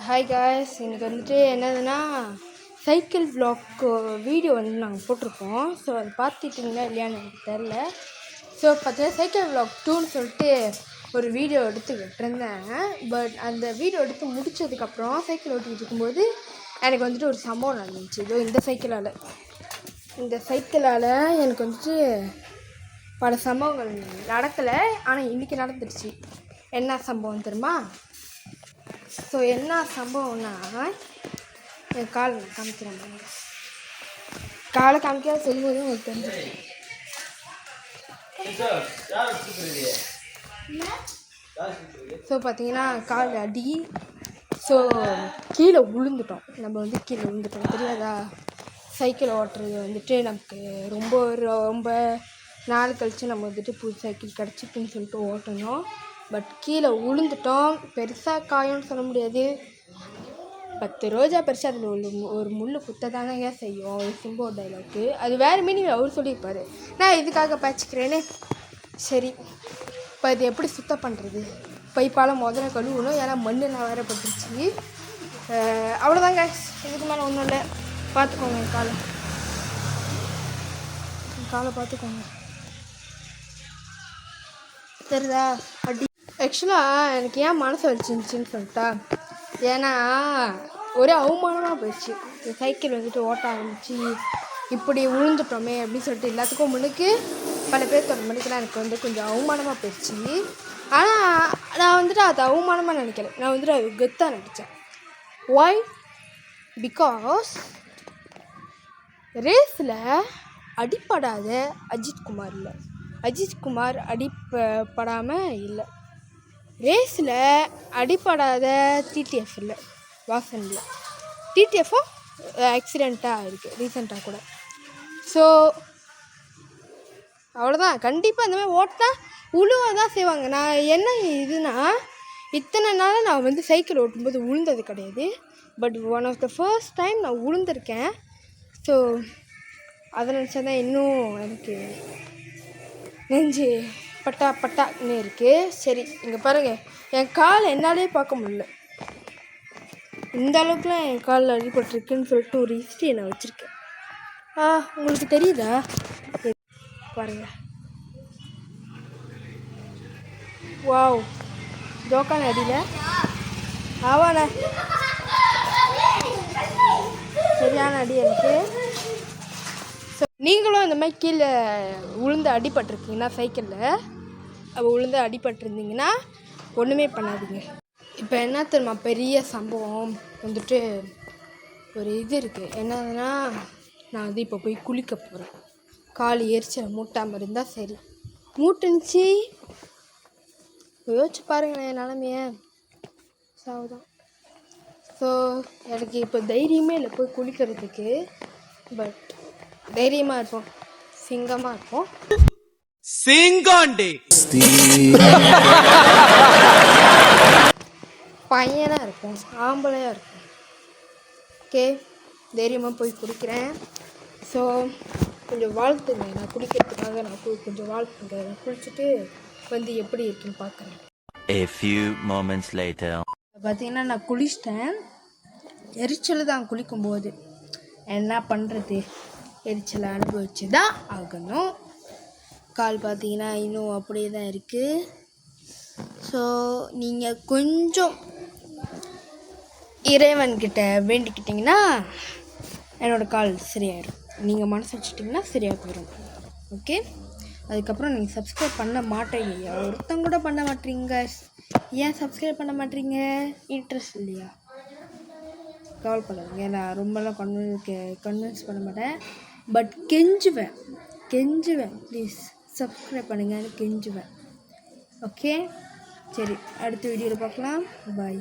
Hi guys, எனக்கு வந்துட்டு என்னதுன்னா சைக்கிள் விளாக் வீடியோ வந்து நாங்கள் போட்டிருக்கோம். ஸோ அதை பார்த்துட்டிங்களா இல்லையான்னு எனக்கு தெரில. ஸோ பார்த்தீங்கன்னா சைக்கிள் விளாக் 2ன்னு சொல்லிட்டு ஒரு வீடியோ எடுத்துக்கிட்டு இருந்தேன். பட் அந்த வீடியோ எடுத்து முடித்ததுக்கப்புறம் சைக்கிள் ஓட்டிகிட்டு இருக்கும்போது எனக்கு வந்துட்டு ஒரு சம்பவம் நடந்துச்சு. இதோ இந்த சைக்கிளால் எனக்கு வந்துட்டு பல சம்பவங்கள் நடக்கலை, ஆனால் இன்றைக்கி நடந்துடுச்சு. என்ன சம்பவம் தெரியுமா? ஸோ என்ன சம்பவம்னா, என் காலை நான் காமிக்கிறேன். காலை காமிக்காத சொல்லும்போது உங்களுக்கு தெரிஞ்சிருக்கு. ஸோ பார்த்தீங்கன்னா கால் அடி. ஸோ கீழே விழுந்துட்டோம். கீழே விழுந்துட்டோம் தெரியாதா? சைக்கிள் ஓட்டுறது வந்துட்டு நமக்கு ரொம்ப நாள் கழித்து நம்ம வந்துட்டு புது சைக்கிள் கிடச்சிட்டுன்னு சொல்லிட்டு ஓட்டணும். பட் கீழே விழுந்துட்டோம். பெருசாக காயம்னு சொல்ல முடியாது. 10 ரோஜா பறிச்சு அதில் ஒரு முள் குத்த தானேங்க செய்யும். ஒரு சிம்போ டைலாக்கு அது வேறு மீனிங் அவர் சொல்லியிருப்பார். நான் இதுக்காக பச்சிக்கிறேன்னு. சரி, இப்போ இது எப்படி சுத்தம் பண்ணுறது? பைப்பால் முதல்ல கழுவணும், ஏன்னா மண்ணெல்லாம் வேற பட்டுருச்சு. அவ்வளோதாங்க, இதுக்கு மேலே ஒன்றும் இல்லை. பார்த்துக்கோங்க என் காலை பார்த்துக்கோங்க. தெரியுதா அடி? ஆக்சுவலாக எனக்கு ஏன் மனசு வலிச்சிருந்துச்சின்னு சொல்லிட்டா, ஏன்னா ஒரே அவமானமாக போயிடுச்சு. இந்த சைக்கிள் வந்துட்டு ஓட்ட ஆரம்பிச்சு இப்படி விழுந்துட்டோமே அப்படின்னு சொல்லிட்டு எல்லாத்துக்கும் முன்னுக்கு பல பேர்த்தோட முன்னுக்குலாம் எனக்கு வந்து கொஞ்சம் அவமானமாக போயிடுச்சு. ஆனால் நான் வந்துட்டு அது அவமானமாக நினைக்கல, நான் வந்துட்டு அது கெத்தாக நினச்சேன். ஒய்? பிகாஸ் ரேஸில் அடிப்படாத அஜித்குமார் இல்லை, அஜித்குமார் அடிப்படாமல் இல்லை. ரேஸில் அடிப்படாத டிடிஎஃப் இல்லை, வாசன் இல்லை. டிடிஎஃப்பும் ஆக்சிடெண்ட்டாக இருக்குது ரீசெண்டாக கூட. ஸோ அவ்வளோதான். கண்டிப்பாக இந்த மாதிரி ஓட்டினா உழுவ தான் செய்வாங்க. நான் என்ன இதுனா, இத்தனை நாள் நான் வந்து சைக்கிள் ஓட்டும்போது விழுந்தது கிடையாது. But one of the first time நான் விழுந்திருக்கேன். ஸோ அதை நினச்சா தான் இன்னும் எனக்கு நெஞ்சு பட்டான்னு இருக்குது. சரி, இங்கே பாருங்கள், என் கால் என்னாலே பார்க்க முடியல. இந்த அளவுக்குலாம் என் காலில் அடிபட்டுருக்குன்னு சொல்லிட்டு ஒரு ஹிஸ்ட்ரி நான் வச்சுருக்கேன். உங்களுக்கு தெரியுதா? பாருங்கள். வாவ், ஜோக்கான அடியில் ஆவாண்ணே, சரியான அடி எனக்கு. ஸோ நீங்களும் இந்த மாதிரி கீழே உளுந்து அடிபட்டிருக்கீங்கன்னா, சைக்கிளில் உளுந்து அடிபட்டிருந்தீங்கன்னா ஒன்றுமே பண்ணாதீங்க. இப்போ என்ன தெரியுமா பெரிய சம்பவம் வந்துட்டு ஒரு இது இருக்குது. என்னதுன்னா, நான் வந்து இப்போ போய் குளிக்க போகிறேன். கால் எரிச்சல் மூட்டாமல் இருந்தால் சரி. மூட்டுனுச்சு, யோசிச்சு பாருங்களேன் என் நிலமைய. சாவுதான். ஸோ எனக்கு இப்போ தைரியமே இல்லை போய் குளிக்கிறதுக்கு. பட் தைரியமாக இருப்போம், சிங்கமாக இருப்போம். பையனாக இருக்கும், ஆம்பளையாக இருக்கும். ஓகே, தைரியமாக போய் குடிக்கிறேன். ஸோ கொஞ்சம் வாழ்த்துங்க, நான் குடிக்கிறதுக்காக நான் கொஞ்சம் வாழ்த்துங்க. நான் குளிச்சுட்டு வந்து எப்படி இருக்குன்னு பார்க்குறேன். A few moments later. பார்த்தீங்கன்னா நான் குளிச்சிட்டேன். எரிச்சல் தான் குளிக்கும்போது. என்ன பண்ணுறது, எரிச்சலை அனுபவிச்சு தான் ஆகணும். கால் பார்த்தீங்கன்னா இன்னும் அப்படியே தான் இருக்குது. ஸோ நீங்கள் கொஞ்சம் இறைவன்கிட்ட வேண்டிக்கிட்டிங்கன்னா என்னோடய கால் சரியாயிடும். நீங்கள் மனசு வச்சுட்டிங்கன்னா சரியாக போயிடும். ஓகே, அதுக்கப்புறம் நீங்கள் சப்ஸ்கிரைப் பண்ண மாட்டேங்க. ஒருத்தங்க கூட பண்ண மாட்டீங்க. ஏன் சப்ஸ்கிரைப் பண்ண மாட்டீங்க? இன்ட்ரெஸ்ட் இல்லையா? கவலைப்படாதீங்க, நான் ரொம்பலாம் கன்வின்ஸ் பண்ண மாட்டேன். பட் கெஞ்சுவேன், ப்ளீஸ் சப்ஸ்கிரைப் பண்ணுங்கன்னு கெஞ்சுவேன். ஓகே, சரி, அடுத்த வீடியோவில் பார்க்கலாம். பாய்.